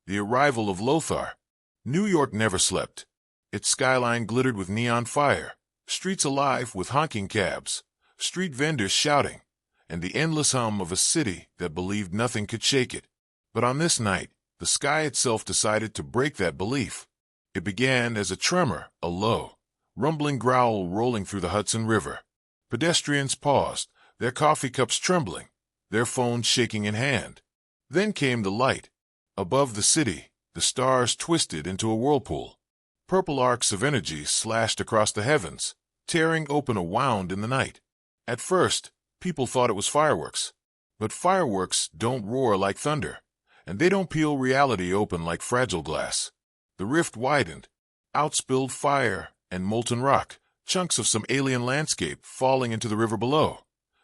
The arrival of Lothar. New York never slept. Its skyline glittered with neon fire, streets alive with honking cabs, street vendors shouting, and the endless hum of a city that believed nothing could shake it. But on this night, the sky itself decided to break that belief. It began as a tremor, a low, rumbling growl rolling through the Hudson River. Pedestrians paused, their coffee cups trembling, their phones shaking in hand. Then came the light. Above the city, the stars twisted into a whirlpool. Purple arcs of energy slashed across the heavens, tearing open a wound in the night. At first, people thought it was fireworks. But fireworks don't roar like thunder, and they don't peel reality open like fragile glass. The rift widened. Out spilled fire and molten rock, chunks of some alien landscape falling into the river below,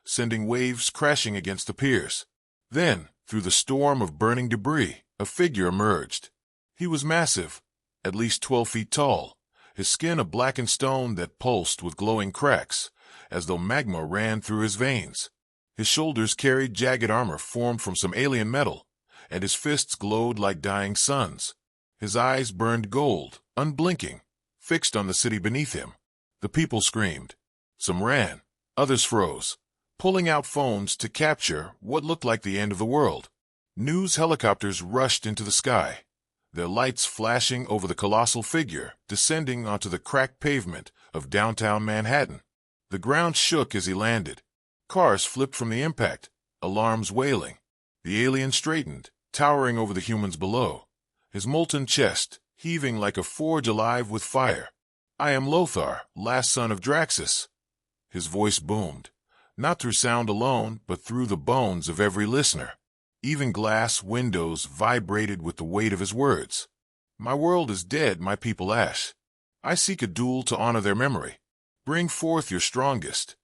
sending waves crashing against the piers. Then, through the storm of burning debris, a figure emerged. He was massive, at least 12 feet tall, his skin a blackened stone that pulsed with glowing cracks, as though magma ran through his veins. His shoulders carried jagged armor formed from some alien metal, and his fists glowed like dying suns. His eyes burned gold, unblinking, fixed on the city beneath him. The people screamed. Some ran, others froze, pulling out phones to capture what looked like the end of the world. News helicopters rushed into the sky, their lights flashing over the colossal figure descending onto the cracked pavement of downtown Manhattan. The ground shook as he landed. Cars flipped from the impact, alarms wailing. The alien straightened, towering over the humans below, his molten chest heaving like a forge alive with fire. "I am Lothar, last son of Draxus." His voice boomed, not through sound alone, but through the bones of every listener. Even glass windows vibrated with the weight of his words. "My world is dead, my people ash. I seek a duel to honor their memory. Bring forth your strongest."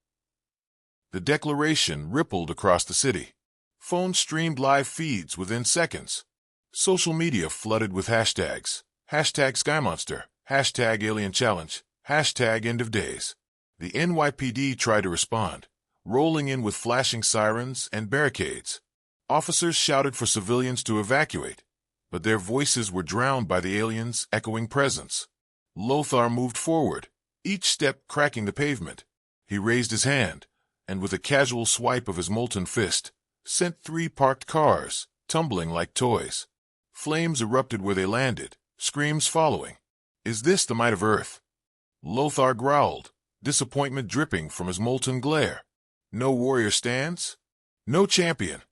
The declaration rippled across the city. Phones streamed live feeds within seconds. Social media flooded with hashtags. Hashtag SkyMonster, hashtag Alien Challenge, hashtag End of Days. The NYPD tried to respond, rolling in with flashing sirens and barricades. Officers shouted for civilians to evacuate, but their voices were drowned by the aliens' echoing presence. Lothar moved forward, each step cracking the pavement. He raised his hand, and with a casual swipe of his molten fist, sent 3 parked cars tumbling like toys. Flames erupted where they landed, screams following. "Is this the might of Earth?" Lothar growled, disappointment dripping from his molten glare. "No warrior stands? No champion?"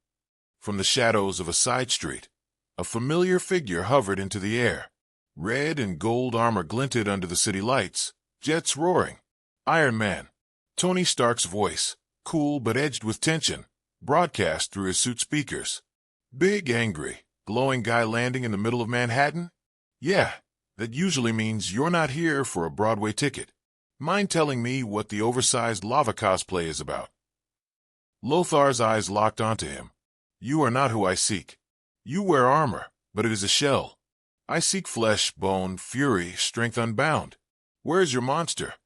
From the shadows of a side street, a familiar figure hovered into the air. Red and gold armor glinted under the city lights, jets roaring. Iron Man. Tony Stark's voice, cool but edged with tension, broadcast through his suit speakers. "Big, angry, glowing guy landing in the middle of Manhattan? Yeah, that usually means you're not here for a Broadway ticket. Mind telling me what the oversized lava cosplay is about?" Lothar's eyes locked onto him. "You are not who I seek. You wear armor, but it is a shell. I seek flesh, bone, fury, strength unbound. Where is your monster?"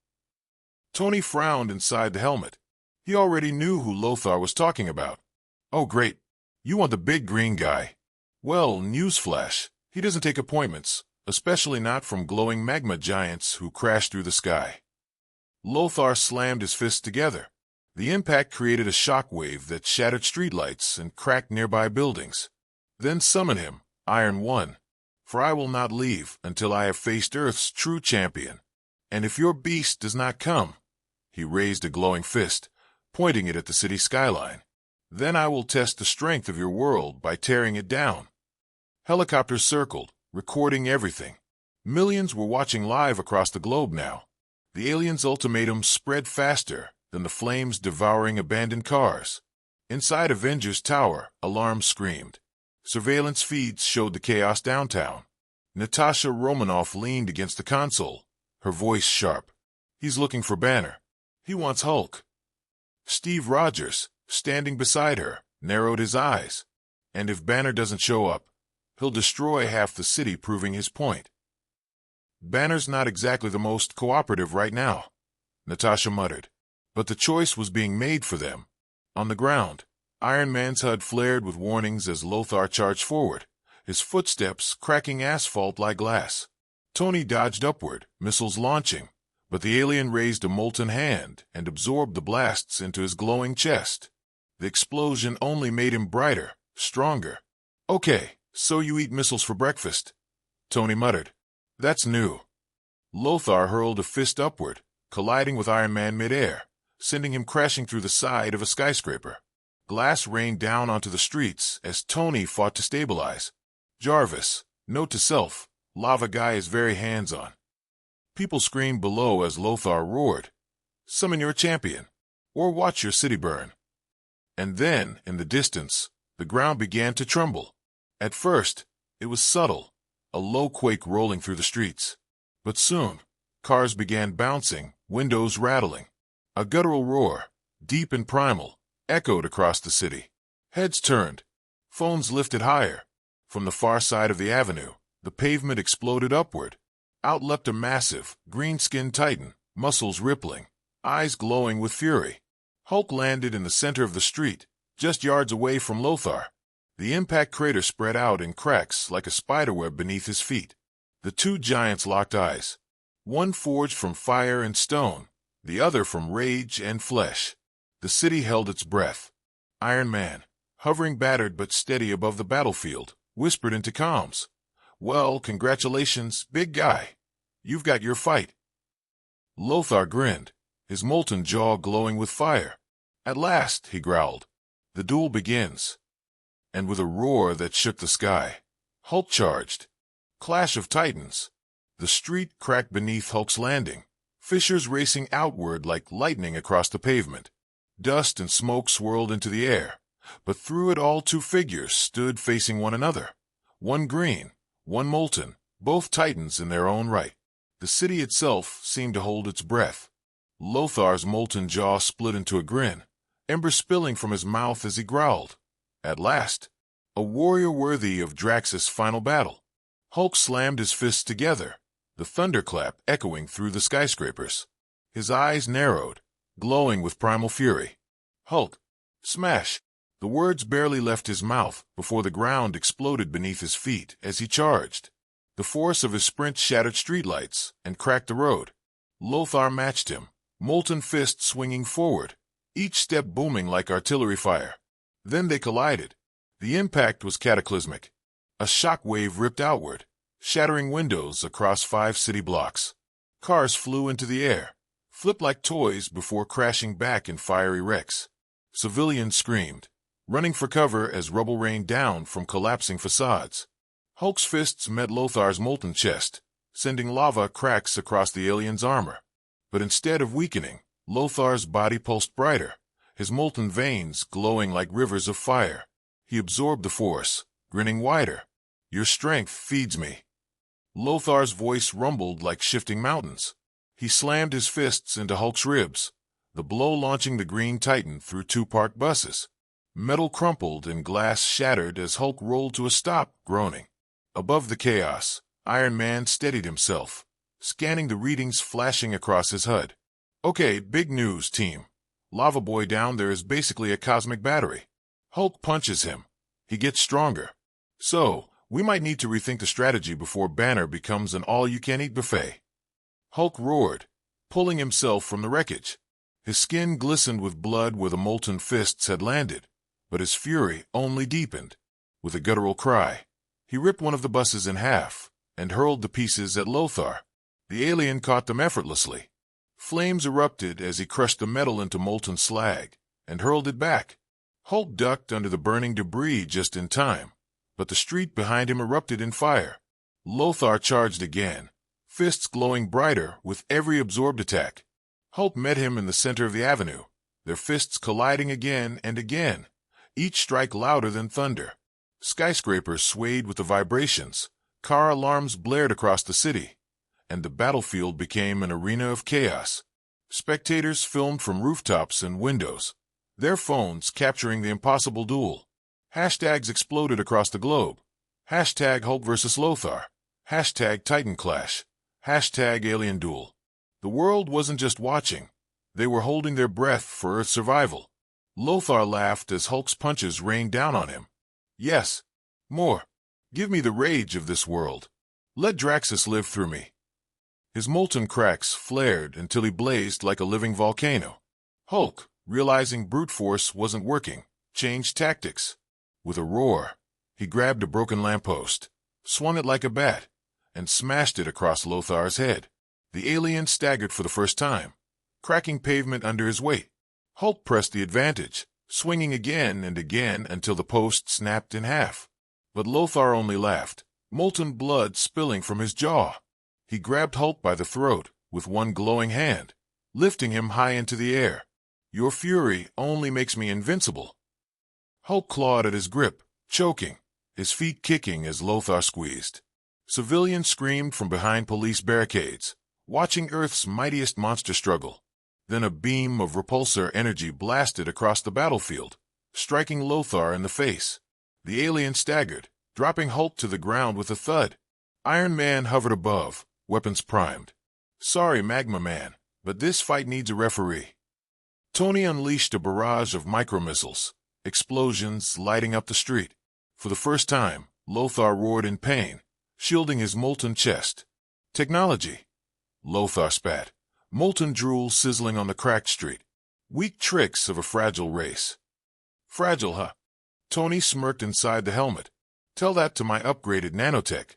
Tony frowned inside the helmet. He already knew who Lothar was talking about. "Oh, great. You want the big green guy. Well, newsflash. He doesn't take appointments, especially not from glowing magma giants who crash through the sky." Lothar slammed his fists together. The impact created a shockwave that shattered streetlights and cracked nearby buildings. "Then summon him, Iron One, for I will not leave until I have faced Earth's true champion. And if your beast does not come," he raised a glowing fist, pointing it at the city skyline, "then I will test the strength of your world by tearing it down." Helicopters circled, recording everything. Millions were watching live across the globe now. The aliens' ultimatum spread faster than the flames devouring abandoned cars. Inside Avengers Tower, alarms screamed. Surveillance feeds showed the chaos downtown. Natasha Romanoff leaned against the console, her voice sharp. "He's looking for Banner. He wants Hulk." Steve Rogers, standing beside her, narrowed his eyes. "And if Banner doesn't show up, he'll destroy half the city, proving his point." "Banner's not exactly the most cooperative right now," Natasha muttered. But the choice was being made for them. On the ground, Iron Man's HUD flared with warnings as Lothar charged forward, his footsteps cracking asphalt like glass. Tony dodged upward, missiles launching, but the alien raised a molten hand and absorbed the blasts into his glowing chest. The explosion only made him brighter, stronger. "Okay, so you eat missiles for breakfast," Tony muttered. "That's new." Lothar hurled a fist upward, colliding with Iron Man midair, sending him crashing through the side of a skyscraper. Glass rained down onto the streets as Tony fought to stabilize. Jarvis, note to self, Lava Guy is very hands-on. People screamed below as Lothar roared, "Summon your champion, or watch your city burn." And then, in the distance, the ground began to tremble. At first, it was subtle, a low quake rolling through the streets. But soon, cars began bouncing, windows rattling. A guttural roar, deep and primal, echoed across the city. Heads turned, phones lifted higher. From the far side of the avenue, the pavement exploded upward. Out leapt a massive, green-skinned titan, muscles rippling, eyes glowing with fury. Hulk landed in the center of the street, just yards away from Lothar. The impact crater spread out in cracks like a spiderweb beneath his feet. The two giants locked eyes, one forged from fire and stone, the other from rage and flesh. The city held its breath. Iron Man, hovering battered but steady above the battlefield, whispered into comms, "Well, congratulations, big guy. You've got your fight." Lothar grinned, his molten jaw glowing with fire. "At last," he growled. "The duel begins." And with a roar that shook the sky, Hulk charged. Clash of titans. The street cracked beneath Hulk's landing, fissures racing outward like lightning across the pavement. Dust and smoke swirled into the air, but through it all two figures stood facing one another. One green, one molten, both titans in their own right. The city itself seemed to hold its breath. Lothar's molten jaw split into a grin, embers spilling from his mouth as he growled. At last, a warrior worthy of Drax's final battle. Hulk slammed his fists together, the thunderclap echoing through the skyscrapers. His eyes narrowed, glowing with primal fury. "Hulk! Smash!" The words barely left his mouth before the ground exploded beneath his feet as he charged. The force of his sprint shattered streetlights and cracked the road. Lothar matched him, molten fists swinging forward, each step booming like artillery fire. Then they collided. The impact was cataclysmic. A shock wave ripped outward, shattering windows across 5 city blocks. Cars flew into the air, flipped like toys before crashing back in fiery wrecks. Civilians screamed, running for cover as rubble rained down from collapsing facades. Hulk's fists met Lothar's molten chest, sending lava cracks across the alien's armor. But instead of weakening, Lothar's body pulsed brighter, his molten veins glowing like rivers of fire. He absorbed the force, grinning wider. "Your strength feeds me." Lothar's voice rumbled like shifting mountains. He slammed his fists into Hulk's ribs, the blow launching the Green Titan through 2 parked buses. Metal crumpled and glass shattered as Hulk rolled to a stop, groaning. Above the chaos, Iron Man steadied himself, scanning the readings flashing across his HUD. "Okay, big news, team. Lava Boy down there is basically a cosmic battery. Hulk punches him. He gets stronger. So, we might need to rethink the strategy before Banner becomes an all-you-can-eat buffet." Hulk roared, pulling himself from the wreckage. His skin glistened with blood where the molten fists had landed, but his fury only deepened. With a guttural cry, he ripped one of the buses in half and hurled the pieces at Lothar. The alien caught them effortlessly. Flames erupted as he crushed the metal into molten slag and hurled it back. Hulk ducked under the burning debris just in time, but the street behind him erupted in fire. Lothar charged again, fists glowing brighter with every absorbed attack. Hulk met him in the center of the avenue, their fists colliding again and again, each strike louder than thunder. Skyscrapers swayed with the vibrations, car alarms blared across the city, and the battlefield became an arena of chaos. Spectators filmed from rooftops and windows, their phones capturing the impossible duel. Hashtags exploded across the globe. Hashtag Hulk vs. Lothar. Hashtag Titan Clash. Hashtag Alien Duel. The world wasn't just watching. They were holding their breath for Earth's survival. Lothar laughed as Hulk's punches rained down on him. "Yes, more. Give me the rage of this world. Let Draxus live through me. His molten cracks flared until he blazed like a living volcano. Hulk, realizing brute force wasn't working, changed tactics. With a roar, he grabbed a broken lamppost, swung it like a bat, and smashed it across Lothar's head. The alien staggered for the first time, cracking pavement under his weight. Hulk pressed the advantage, swinging again and again until the post snapped in half. But Lothar only laughed, molten blood spilling from his jaw. He grabbed Hulk by the throat with one glowing hand, lifting him high into the air. Your fury only makes me invincible. Hulk clawed at his grip, choking, his feet kicking as Lothar squeezed. Civilians screamed from behind police barricades, watching Earth's mightiest monster struggle. Then a beam of repulsor energy blasted across the battlefield, striking Lothar in the face. The alien staggered, dropping Hulk to the ground with a thud. Iron Man hovered above, weapons primed. Sorry, Magma Man, but this fight needs a referee. Tony unleashed a barrage of micromissiles, explosions lighting up the street. For the first time, Lothar roared in pain, shielding his molten chest. Technology. Lothar spat, molten drool sizzling on the cracked street. Weak tricks of a fragile race. Fragile, huh? Tony smirked inside the helmet. Tell that to my upgraded nanotech.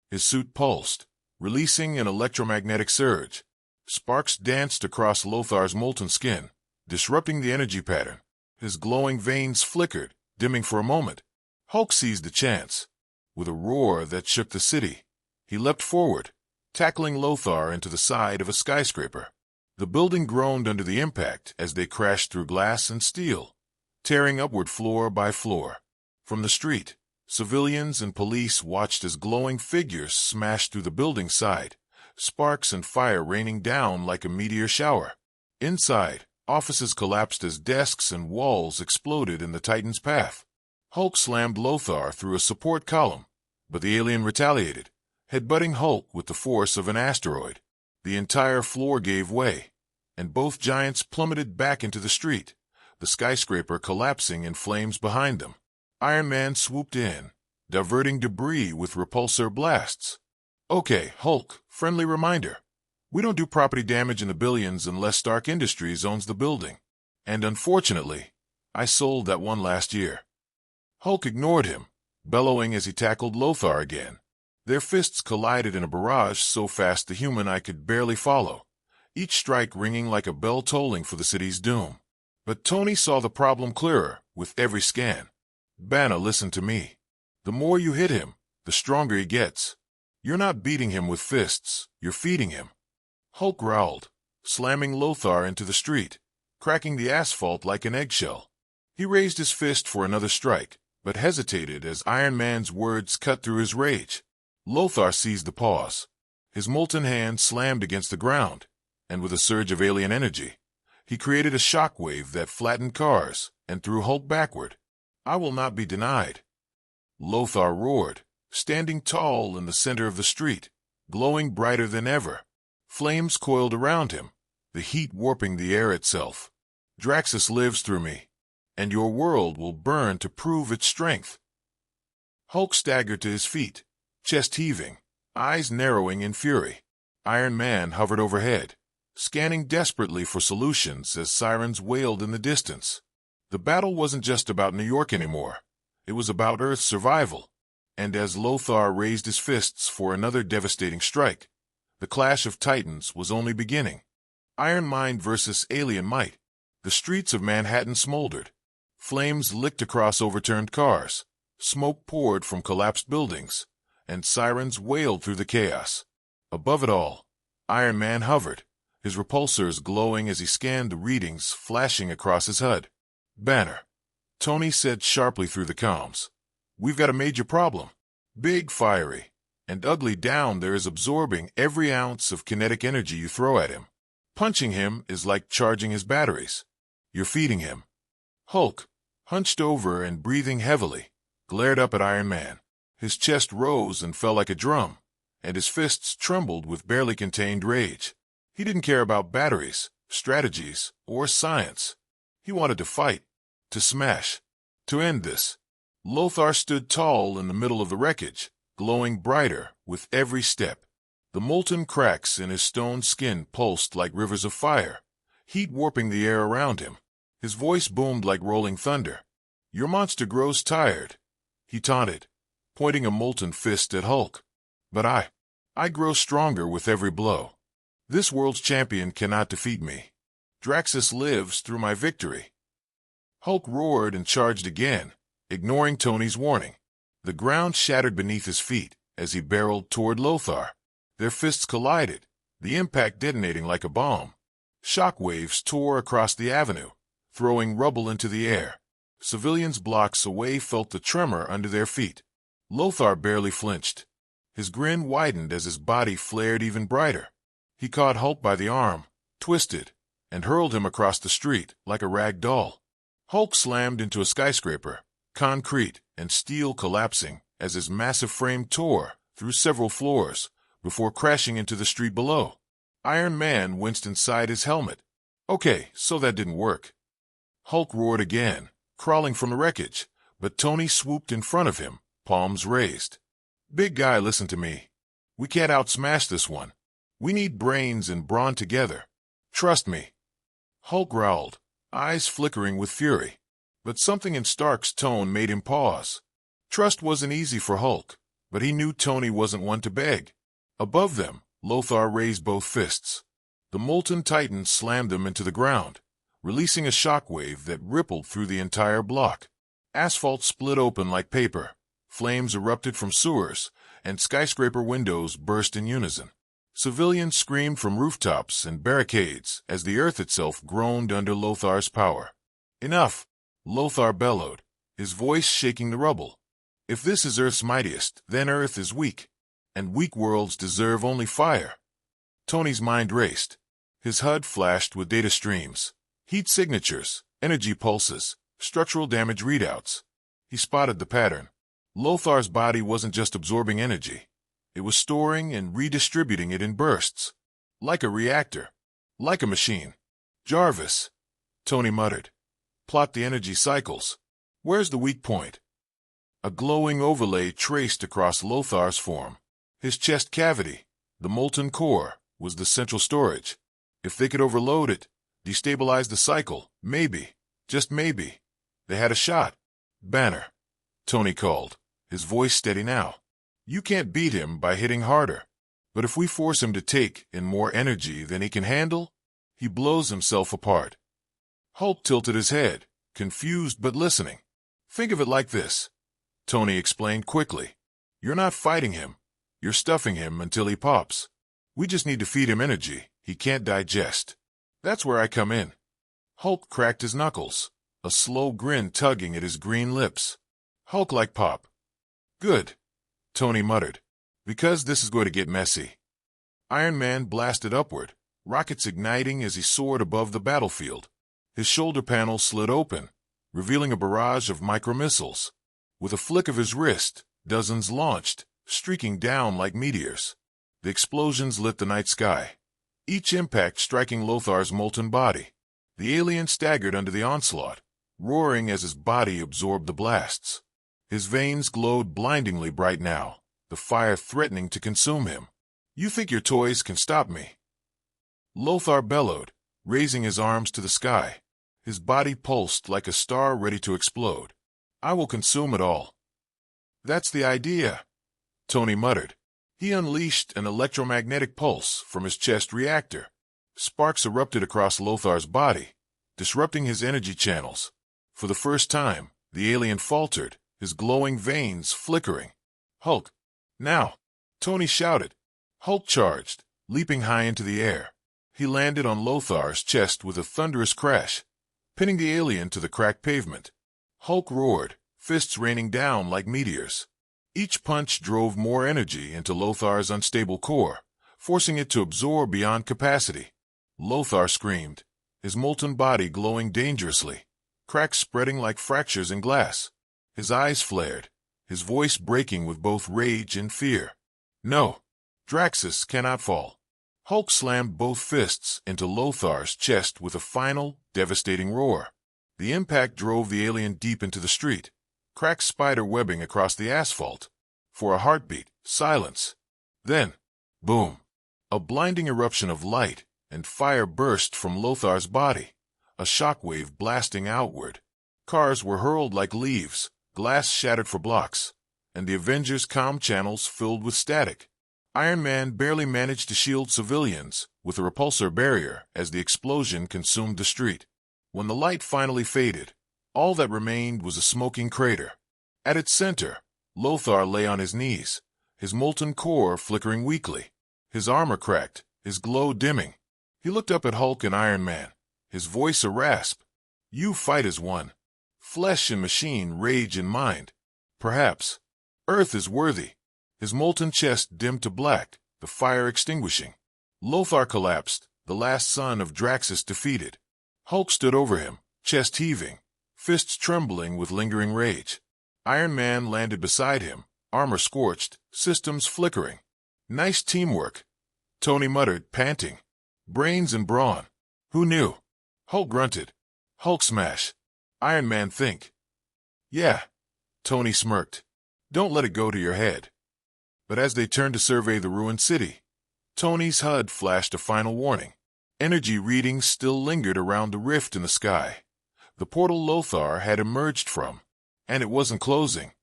His suit pulsed, releasing an electromagnetic surge. Sparks danced across Lothar's molten skin, disrupting the energy pattern. His glowing veins flickered, dimming for a moment. Hulk seized the chance. With a roar that shook the city, he leapt forward, tackling Lothar into the side of a skyscraper. The building groaned under the impact as they crashed through glass and steel, tearing upward floor by floor. From the street, civilians and police watched as glowing figures smashed through the building's side, sparks and fire raining down like a meteor shower. Inside, offices collapsed as desks and walls exploded in the Titan's path. Hulk slammed Lothar through a support column, but the alien retaliated, headbutting Hulk with the force of an asteroid. The entire floor gave way, and both giants plummeted back into the street, the skyscraper collapsing in flames behind them. Iron Man swooped in, diverting debris with repulsor blasts. Okay, Hulk, friendly reminder. We don't do property damage in the billions unless Stark Industries owns the building. And unfortunately, I sold that one last year. Hulk ignored him, bellowing as he tackled Lothar again. Their fists collided in a barrage so fast the human eye could barely follow, each strike ringing like a bell tolling for the city's doom. But Tony saw the problem clearer with every scan. Banner, listen to me. The more you hit him, the stronger he gets. You're not beating him with fists, you're feeding him. Hulk growled, slamming Lothar into the street, cracking the asphalt like an eggshell. He raised his fist for another strike, but hesitated as Iron Man's words cut through his rage. Lothar seized the pause. His molten hand slammed against the ground, and with a surge of alien energy, he created a shockwave that flattened cars and threw Hulk backward. I will not be denied. Lothar roared, standing tall in the center of the street, glowing brighter than ever. Flames coiled around him, the heat warping the air itself. Draxus lives through me, and your world will burn to prove its strength. Hulk staggered to his feet, chest heaving, eyes narrowing in fury. Iron Man hovered overhead, scanning desperately for solutions as sirens wailed in the distance. The battle wasn't just about New York anymore. It was about Earth's survival. And as Lothar raised his fists for another devastating strike, the clash of titans was only beginning. Iron Mind versus alien might. The streets of Manhattan smoldered. Flames licked across overturned cars. Smoke poured from collapsed buildings, and sirens wailed through the chaos. Above it all, Iron Man hovered, his repulsors glowing as he scanned the readings flashing across his HUD. Banner, Tony said sharply through the comms. We've got a major problem. Big, fiery, and ugly down there is absorbing every ounce of kinetic energy you throw at him. Punching him is like charging his batteries. You're feeding him. Hulk, hunched over and breathing heavily, glared up at Iron Man. His chest rose and fell like a drum, and his fists trembled with barely contained rage. He didn't care about batteries, strategies, or science. He wanted to fight, to smash, to end this. Lothar stood tall in the middle of the wreckage, glowing brighter with every step. The molten cracks in his stone skin pulsed like rivers of fire, heat warping the air around him. His voice boomed like rolling thunder. "Your monster grows tired," he taunted, pointing a molten fist at Hulk. "But I grow stronger with every blow. This world's champion cannot defeat me. Draxus lives through my victory." Hulk roared and charged again, ignoring Tony's warning. The ground shattered beneath his feet as he barreled toward Lothar. Their fists collided, the impact detonating like a bomb. Shockwaves tore across the avenue, throwing rubble into the air. Civilians blocks away felt the tremor under their feet. Lothar barely flinched. His grin widened as his body flared even brighter. He caught Hulk by the arm, twisted, and hurled him across the street like a rag doll. Hulk slammed into a skyscraper, concrete and steel collapsing as his massive frame tore through several floors before crashing into the street below. Iron Man winced inside his helmet. Okay, so that didn't work. Hulk roared again, crawling from the wreckage, but Tony swooped in front of him, palms raised. "Big guy, listen to me. We can't outsmash this one. We need brains and brawn together. Trust me." Hulk growled, eyes flickering with fury. But something in Stark's tone made him pause. Trust wasn't easy for Hulk, but he knew Tony wasn't one to beg. Above them, Lothar raised both fists. The molten titan slammed them into the ground, releasing a shockwave that rippled through the entire block. Asphalt split open like paper, flames erupted from sewers, and skyscraper windows burst in unison. Civilians screamed from rooftops and barricades as the earth itself groaned under Lothar's power. "Enough!" Lothar bellowed, his voice shaking the rubble. "If this is Earth's mightiest, then Earth is weak, and weak worlds deserve only fire." Tony's mind raced. His HUD flashed with data streams, heat signatures, energy pulses, structural damage readouts. He spotted the pattern. Lothar's body wasn't just absorbing energy. It was storing and redistributing it in bursts. Like a reactor. Like a machine. "Jarvis," Tony muttered. "Plot the energy cycles. Where's the weak point?" A glowing overlay traced across Lothar's form. His chest cavity, the molten core, was the central storage. If they could overload it, destabilize the cycle, maybe, just maybe, they had a shot. "Banner," Tony called, his voice steady now. "You can't beat him by hitting harder. But if we force him to take in more energy than he can handle, he blows himself apart." Hulk tilted his head, confused but listening. "Think of it like this," Tony explained quickly. "You're not fighting him. You're stuffing him until he pops. We just need to feed him energy he can't digest. That's where I come in." Hulk cracked his knuckles, a slow grin tugging at his green lips. "Hulk like pop." "Good," Tony muttered, "because this is going to get messy." Iron Man blasted upward, rockets igniting as he soared above the battlefield. His shoulder panel slid open, revealing a barrage of micromissiles. With a flick of his wrist, dozens launched, streaking down like meteors. The explosions lit the night sky, each impact striking Lothar's molten body. The alien staggered under the onslaught, roaring as his body absorbed the blasts. His veins glowed blindingly bright now, the fire threatening to consume him. "You think your toys can stop me?" Lothar bellowed, raising his arms to the sky. His body pulsed like a star ready to explode. "I will consume it all." "That's the idea," Tony muttered. He unleashed an electromagnetic pulse from his chest reactor. Sparks erupted across Lothar's body, disrupting his energy channels. For the first time, the alien faltered, his glowing veins flickering. "Hulk, now!" Tony shouted. Hulk charged, leaping high into the air. He landed on Lothar's chest with a thunderous crash, pinning the alien to the cracked pavement. Hulk roared, fists raining down like meteors. Each punch drove more energy into Lothar's unstable core, forcing it to absorb beyond capacity. Lothar screamed, his molten body glowing dangerously, cracks spreading like fractures in glass. His eyes flared, his voice breaking with both rage and fear. "No, Draxus cannot fall." Hulk slammed both fists into Lothar's chest with a final, devastating roar. The impact drove the alien deep into the street, cracked spider webbing across the asphalt. For a heartbeat, silence. Then, boom! A blinding eruption of light and fire burst from Lothar's body, a shockwave blasting outward. Cars were hurled like leaves, glass shattered for blocks, and the Avengers' comm channels filled with static. Iron Man barely managed to shield civilians with a repulsor barrier as the explosion consumed the street. When the light finally faded, all that remained was a smoking crater. At its center, Lothar lay on his knees, his molten core flickering weakly, his armor cracked, his glow dimming. He looked up at Hulk and Iron Man, his voice a rasp. "You fight as one. Flesh and machine rage in mind. Perhaps Earth is worthy." His molten chest dimmed to black, the fire extinguishing. Lothar collapsed, the last son of Draxus defeated. Hulk stood over him, chest heaving, fists trembling with lingering rage. Iron Man landed beside him, armor scorched, systems flickering. "Nice teamwork," Tony muttered, panting. "Brains and brawn. Who knew?" Hulk grunted. "Hulk smash." Iron Man think. "Yeah." Tony smirked. "Don't let it go to your head." But as they turned to survey the ruined city, Tony's HUD flashed a final warning. Energy readings still lingered around the rift in the sky. The portal Lothar had emerged from, and it wasn't closing.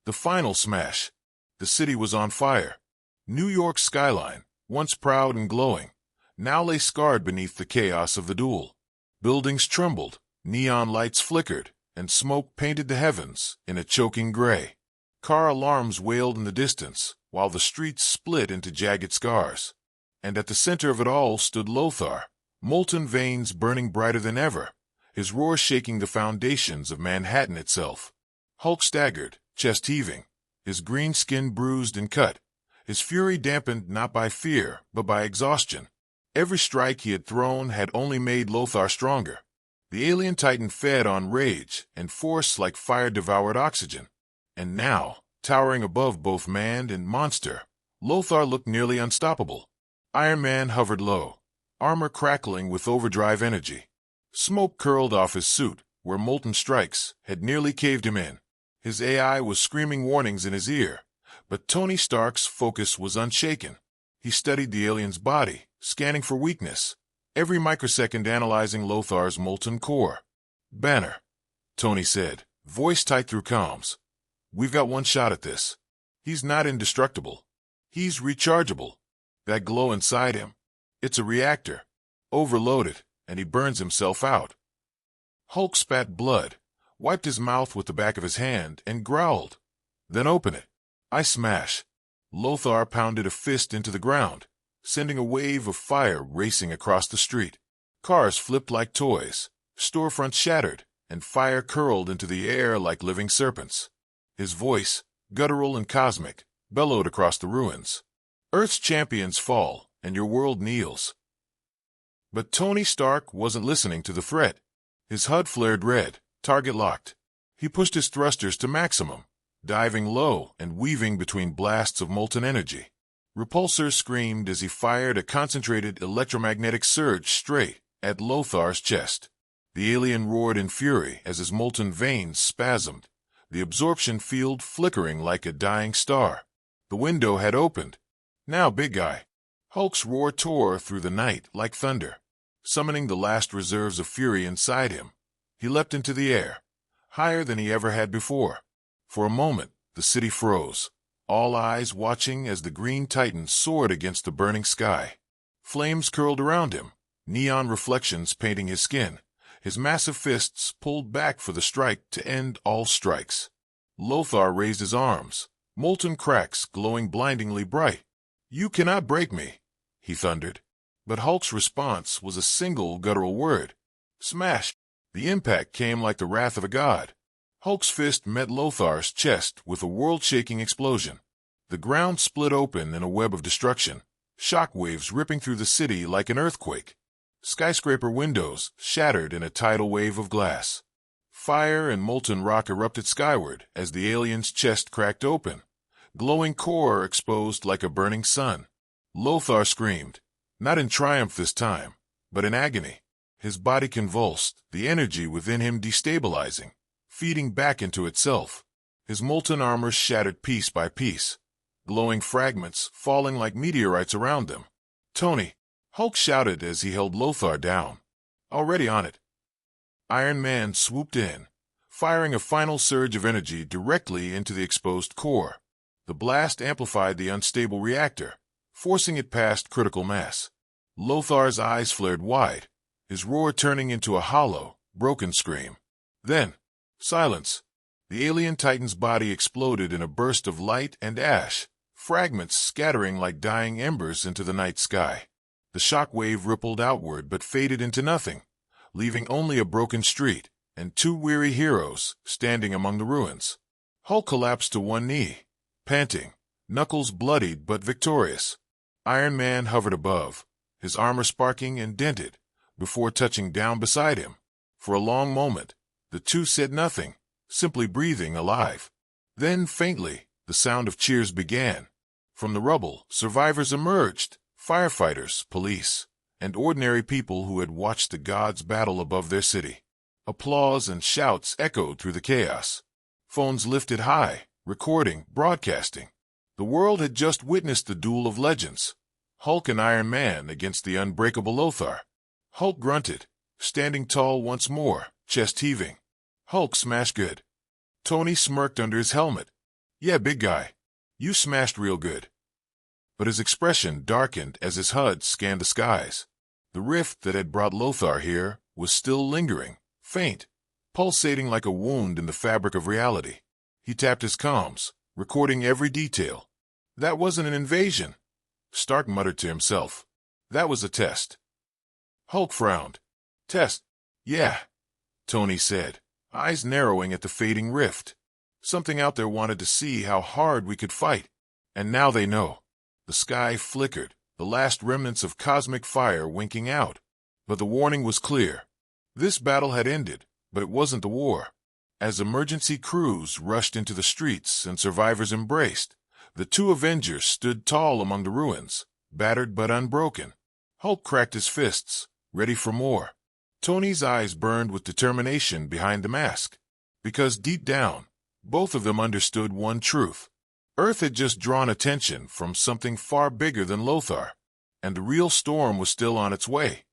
The final smash. The city was on fire. New York's skyline, once proud and glowing, now lay scarred beneath the chaos of the duel. Buildings trembled, neon lights flickered, and smoke painted the heavens in a choking gray. Car alarms wailed in the distance, while the streets split into jagged scars. And at the center of it all stood Lothar, molten veins burning brighter than ever, his roar shaking the foundations of Manhattan itself. Hulk staggered, chest heaving, his green skin bruised and cut, his fury dampened not by fear, but by exhaustion. Every strike he had thrown had only made Lothar stronger. The alien titan fed on rage and force like fire devoured oxygen. And now, towering above both man and monster, Lothar looked nearly unstoppable. Iron Man hovered low, armor crackling with overdrive energy. Smoke curled off his suit, where molten strikes had nearly caved him in. His AI was screaming warnings in his ear, but Tony Stark's focus was unshaken. He studied the alien's body, scanning for weakness, every microsecond analyzing Lothar's molten core. "Banner," Tony said, voice tight through comms. "We've got one shot at this. He's not indestructible. He's rechargeable. That glow inside him, it's a reactor. Overload it, and he burns himself out." Hulk spat blood, wiped his mouth with the back of his hand, and growled. "Then open it." "I smash." Lothar pounded a fist into the ground, sending a wave of fire racing across the street. Cars flipped like toys, storefronts shattered, and fire curled into the air like living serpents. His voice, guttural and cosmic, bellowed across the ruins. "Earth's champions fall, and your world kneels." But Tony Stark wasn't listening to the threat. His HUD flared red, target locked. He pushed his thrusters to maximum, diving low and weaving between blasts of molten energy. Repulsors screamed as he fired a concentrated electromagnetic surge straight at Lothar's chest. The alien roared in fury as his molten veins spasmed, the absorption field flickering like a dying star. The window had opened. "Now, big guy." Hulk's roar tore through the night like thunder, summoning the last reserves of fury inside him. He leapt into the air, higher than he ever had before. For a moment, the city froze, all eyes watching as the green titan soared against the burning sky. Flames curled around him, neon reflections painting his skin, his massive fists pulled back for the strike to end all strikes. Lothar raised his arms, molten cracks glowing blindingly bright. "You cannot break me," he thundered. But Hulk's response was a single guttural word. "Smash!" The impact came like the wrath of a god. Hulk's fist met Lothar's chest with a world-shaking explosion. The ground split open in a web of destruction, shockwaves ripping through the city like an earthquake. Skyscraper windows shattered in a tidal wave of glass. Fire and molten rock erupted skyward as the alien's chest cracked open, glowing core exposed like a burning sun. Lothar screamed, not in triumph this time, but in agony. His body convulsed, the energy within him destabilizing, feeding back into itself. His molten armor shattered piece by piece, glowing fragments falling like meteorites around them. "Tony!" Hulk shouted as he held Lothar down. "Already on it." Iron Man swooped in, firing a final surge of energy directly into the exposed core. The blast amplified the unstable reactor, forcing it past critical mass. Lothar's eyes flared wide, his roar turning into a hollow, broken scream. Then, silence. The alien titan's body exploded in a burst of light and ash, fragments scattering like dying embers into the night sky. The shock wave rippled outward but faded into nothing, leaving only a broken street and two weary heroes standing among the ruins. Hulk collapsed to one knee, panting, knuckles bloodied but victorious. Iron Man hovered above, his armor sparking and dented, before touching down beside him. For a long moment, the two said nothing, simply breathing alive. Then, faintly, the sound of cheers began. From the rubble, survivors emerged, firefighters, police, and ordinary people who had watched the gods battle above their city. Applause and shouts echoed through the chaos. Phones lifted high, recording, broadcasting. The world had just witnessed the Duel of Legends, Hulk and Iron Man against the unbreakable Lothar. Hulk grunted, standing tall once more, chest heaving. "Hulk smashed good." Tony smirked under his helmet. "Yeah, big guy. You smashed real good." But his expression darkened as his HUD scanned the skies. The rift that had brought Lothar here was still lingering, faint, pulsating like a wound in the fabric of reality. He tapped his comms, recording every detail. "That wasn't an invasion," Stark muttered to himself. "That was a test." Hulk frowned. "Test? Yeah," Tony said, eyes narrowing at the fading rift. "Something out there wanted to see how hard we could fight. And now they know." The sky flickered, the last remnants of cosmic fire winking out. But the warning was clear. This battle had ended, but it wasn't the war. As emergency crews rushed into the streets and survivors embraced, the two Avengers stood tall among the ruins, battered but unbroken. Hulk cracked his fists, ready for more. Tony's eyes burned with determination behind the mask. Because deep down, both of them understood one truth. Earth had just drawn attention from something far bigger than Lothar, and the real storm was still on its way.